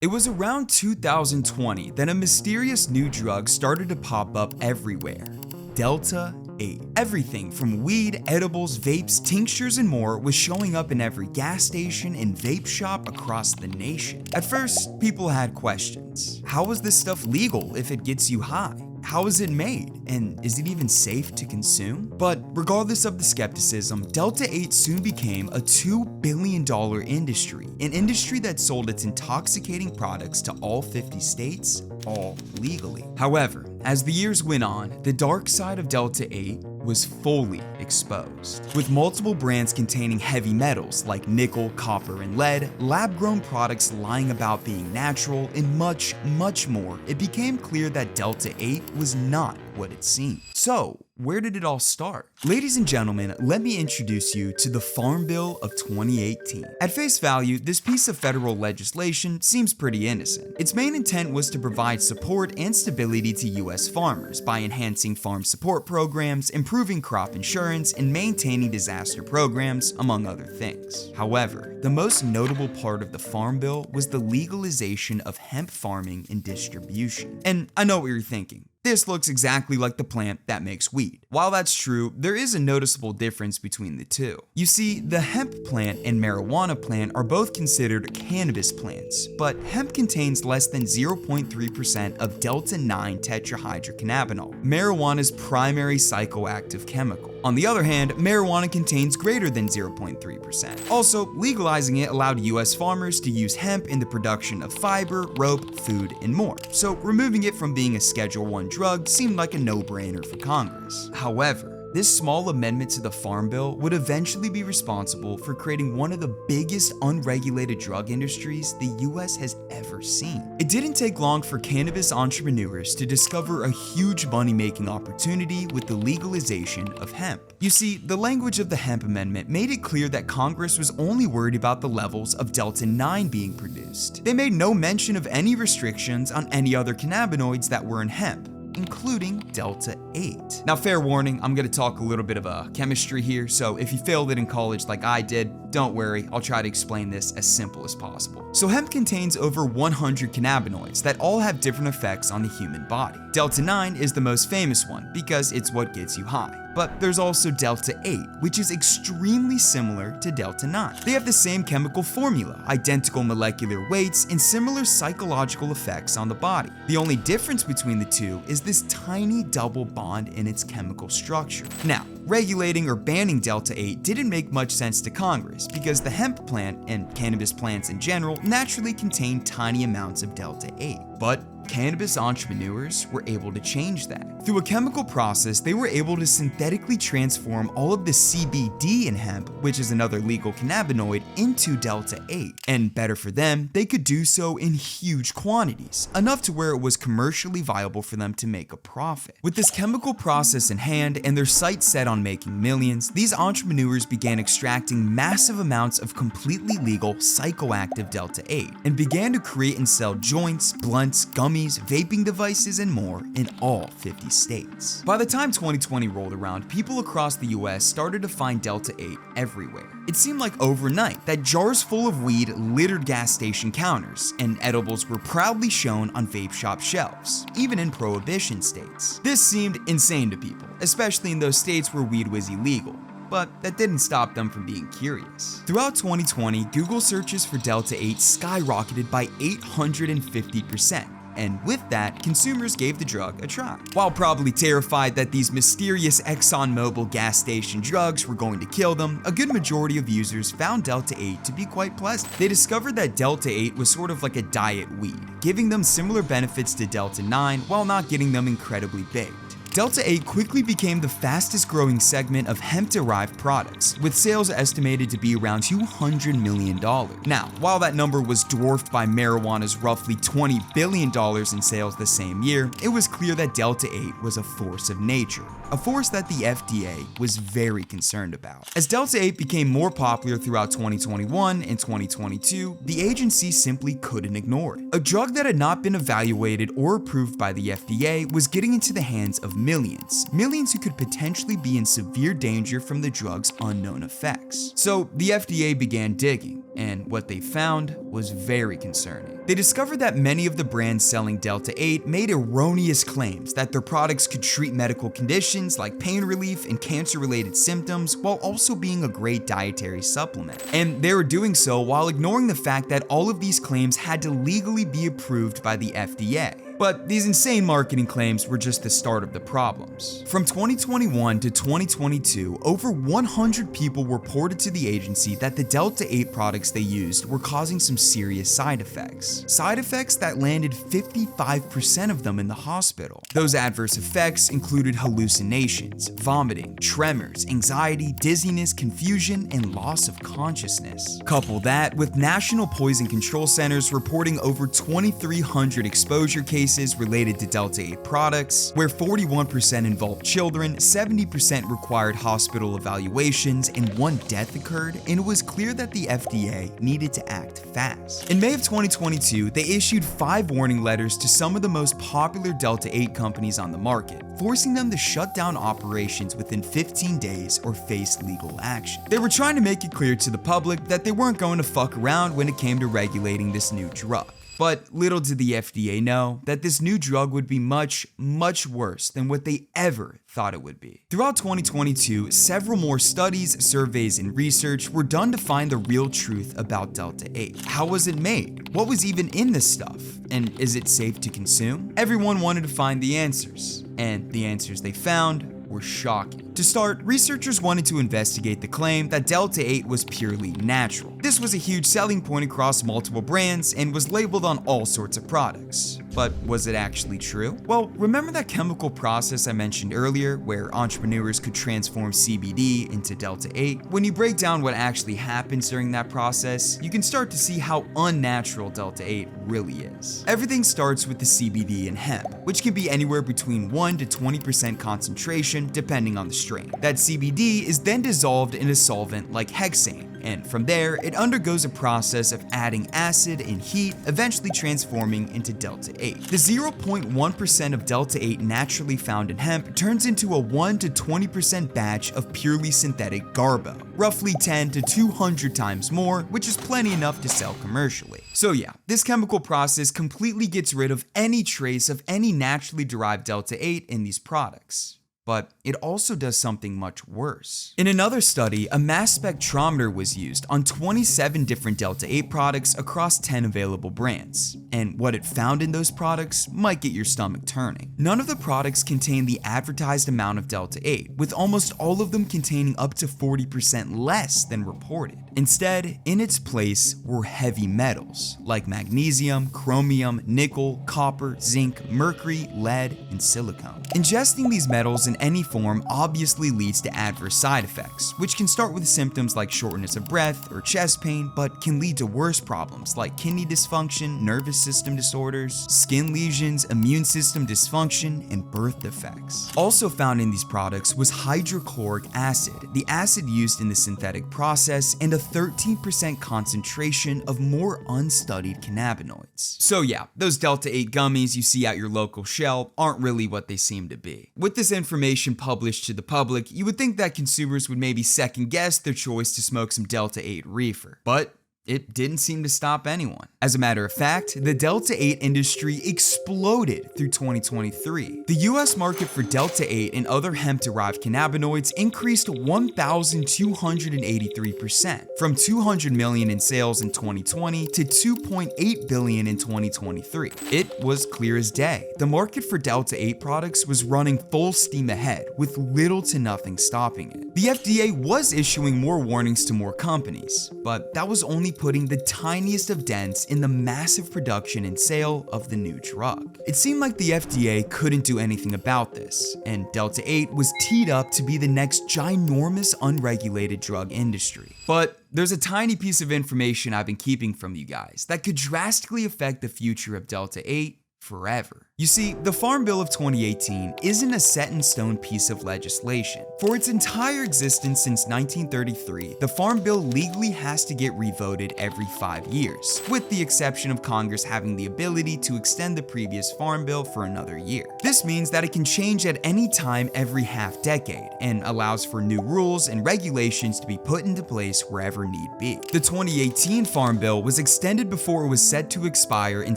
It was around 2020 that a mysterious new drug started to pop up everywhere: Delta-8. Everything from weed, edibles, vapes, tinctures, and more was showing up in every gas station and vape shop across the nation. At first, people had questions. How is this stuff legal if it gets you high? How is it made? And is it even safe to consume? But regardless of the skepticism, Delta-8 soon became a $2 billion industry, an industry that sold its intoxicating products to all 50 states, all legally. However, as the years went on, the dark side of Delta-8 was fully exposed. With multiple brands containing heavy metals like nickel, copper, and lead, lab-grown products lying about being natural, and much, much more, it became clear that Delta-8 was not what it seemed. So, where did it all start? Ladies and gentlemen, let me introduce you to the Farm Bill of 2018. At face value, this piece of federal legislation seems pretty innocent. Its main intent was to provide support and stability to US farmers by enhancing farm support programs, improving crop insurance, and maintaining disaster programs, among other things. However, the most notable part of the Farm Bill was the legalization of hemp farming and distribution. And I know what you're thinking. This looks exactly like the plant that makes weed. While that's true, there is a noticeable difference between the two. You see, the hemp plant and marijuana plant are both considered cannabis plants, but hemp contains less than 0.3% of Delta-9 tetrahydrocannabinol, marijuana's primary psychoactive chemical. On the other hand, marijuana contains greater than 0.3%. Also, legalizing it allowed US farmers to use hemp in the production of fiber, rope, food, and more. So removing it from being a Schedule I drug seemed like a no-brainer for Congress. However, this small amendment to the Farm Bill would eventually be responsible for creating one of the biggest unregulated drug industries the US has ever seen. It didn't take long for cannabis entrepreneurs to discover a huge money-making opportunity with the legalization of hemp. You see, the language of the hemp amendment made it clear that Congress was only worried about the levels of Delta-9 being produced. They made no mention of any restrictions on any other cannabinoids that were in hemp, including Delta-8. Now, fair warning, I'm going to talk a little bit of chemistry here, so if you failed it in college like I did, don't worry, I'll try to explain this as simple as possible. So hemp contains over 100 cannabinoids that all have different effects on the human body. Delta-9 is the most famous one because it's what gets you high. But there's also Delta-8, which is extremely similar to Delta-9. They have the same chemical formula, identical molecular weights, and similar psychological effects on the body. The only difference between the two is this tiny double bond in its chemical structure. Now, regulating or banning Delta-8 didn't make much sense to Congress because the hemp plant, and cannabis plants in general, naturally contain tiny amounts of Delta-8. But cannabis entrepreneurs were able to change that. Through a chemical process, they were able to synthetically transform all of the CBD in hemp, which is another legal cannabinoid, into Delta-8. And better for them, they could do so in huge quantities, enough to where it was commercially viable for them to make a profit. With this chemical process in hand and their sights set on making millions, these entrepreneurs began extracting massive amounts of completely legal psychoactive Delta-8 and began to create and sell joints, blunts, gummies, vaping devices, and more in all 50 states. By the time 2020 rolled around, people across the US started to find Delta-8 everywhere. It seemed like overnight that jars full of weed littered gas station counters, and edibles were proudly shown on vape shop shelves, even in prohibition states. This seemed insane to people, especially in those states where weed was illegal. But that didn't stop them from being curious. Throughout 2020, Google searches for Delta-8 skyrocketed by 850%. And with that, consumers gave the drug a try. While probably terrified that these mysterious ExxonMobil gas station drugs were going to kill them, a good majority of users found Delta-8 to be quite pleasant. They discovered that Delta-8 was sort of like a diet weed, giving them similar benefits to Delta-9 while not getting them incredibly baked. Delta-8 quickly became the fastest growing segment of hemp-derived products, with sales estimated to be around $200 million. Now, while that number was dwarfed by marijuana's roughly $20 billion in sales the same year, it was clear that Delta-8 was a force of nature, a force that the FDA was very concerned about. As Delta-8 became more popular throughout 2021 and 2022, the agency simply couldn't ignore it. A drug that had not been evaluated or approved by the FDA was getting into the hands of millions who could potentially be in severe danger from the drug's unknown effects. So the FDA began digging. and what they found was very concerning. They discovered that many of the brands selling Delta-8 made erroneous claims that their products could treat medical conditions like pain relief and cancer-related symptoms while also being a great dietary supplement. And they were doing so while ignoring the fact that all of these claims had to legally be approved by the FDA. But these insane marketing claims were just the start of the problems. From 2021 to 2022, over 100 people reported to the agency that the Delta-8 products they used were causing some serious side effects. Side effects that landed 55% of them in the hospital. Those adverse effects included hallucinations, vomiting, tremors, anxiety, dizziness, confusion, and loss of consciousness. Couple that with National Poison Control Centers reporting over 2,300 exposure cases related to Delta-8 products, where 41% involved children, 70% required hospital evaluations, and 1 death occurred, and it was clear that the FDA needed to act fast. In May of 2022, they issued 5 warning letters to some of the most popular Delta-8 companies on the market, forcing them to shut down operations within 15 days or face legal action. They were trying to make it clear to the public that they weren't going to fuck around when it came to regulating this new drug. But little did the FDA know that this new drug would be much, much worse than what they ever thought it would be. Throughout 2022, several more studies, surveys, and research were done to find the real truth about Delta-8. How was it made? What was even in this stuff? And is it safe to consume? Everyone wanted to find the answers, and the answers they found were shocking. To start, researchers wanted to investigate the claim that Delta-8 was purely natural. This was a huge selling point across multiple brands and was labeled on all sorts of products. But was it actually true? Well, remember that chemical process I mentioned earlier where entrepreneurs could transform CBD into Delta-8? When you break down what actually happens during that process, you can start to see how unnatural Delta-8 really is. Everything starts with the CBD in hemp, which can be anywhere between 1 to 20% concentration depending on the strain. That CBD is then dissolved in a solvent like hexane, and from there, it undergoes a process of adding acid and heat, eventually transforming into Delta-8. The 0.1% of Delta-8 naturally found in hemp turns into a 1 to 20% batch of purely synthetic garbo, roughly 10 to 200 times more, which is plenty enough to sell commercially. So yeah, this chemical process completely gets rid of any trace of any naturally derived Delta-8 in these products. But it also does something much worse. In another study, a mass spectrometer was used on 27 different Delta-8 products across 10 available brands. And what it found in those products might get your stomach turning. None of the products contain the advertised amount of Delta-8, with almost all of them containing up to 40% less than reported. Instead, in its place were heavy metals like magnesium, chromium, nickel, copper, zinc, mercury, lead, and silicone. Ingesting these metals in any form obviously leads to adverse side effects, which can start with symptoms like shortness of breath or chest pain, but can lead to worse problems like kidney dysfunction, nervous system disorders, skin lesions, immune system dysfunction, and birth defects. Also found in these products was hydrochloric acid, the acid used in the synthetic process, and a 13% concentration of more unstudied cannabinoids. So yeah, those Delta-8 gummies you see at your local shelf aren't really what they seem to be. With this information published to the public, you would think that consumers would maybe second guess their choice to smoke some Delta-8 reefer. But it didn't seem to stop anyone. As a matter of fact, the Delta-8 industry exploded through 2023. The US market for Delta-8 and other hemp-derived cannabinoids increased 1,283%, from $200 million in sales in 2020 to $2.8 billion in 2023. It was clear as day. The market for Delta-8 products was running full steam ahead, with little to nothing stopping it. The FDA was issuing more warnings to more companies, but that was only putting the tiniest of dents in the massive production and sale of the new drug. It seemed like the FDA couldn't do anything about this, and Delta-8 was teed up to be the next ginormous unregulated drug industry. But there's a tiny piece of information I've been keeping from you guys that could drastically affect the future of Delta-8 forever. You see, the Farm Bill of 2018 isn't a set-in-stone piece of legislation. For its entire existence since 1933, the Farm Bill legally has to get revoted every 5 years, with the exception of Congress having the ability to extend the previous Farm Bill for another year. This means that it can change at any time every half-decade, and allows for new rules and regulations to be put into place wherever need be. The 2018 Farm Bill was extended before it was set to expire in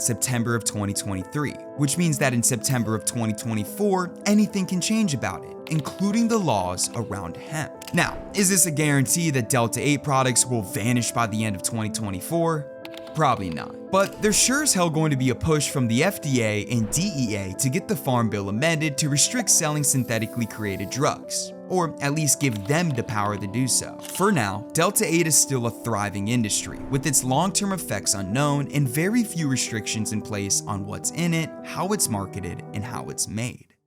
September of 2023, which means that in September of 2024, anything can change about it, including the laws around hemp. Now, is this a guarantee that Delta-8 products will vanish by the end of 2024? Probably not. But there's sure as hell going to be a push from the FDA and DEA to get the Farm Bill amended to restrict selling synthetically created drugs, or at least give them the power to do so. For now, Delta-8 is still a thriving industry, with its long-term effects unknown and very few restrictions in place on what's in it, how it's marketed, and how it's made.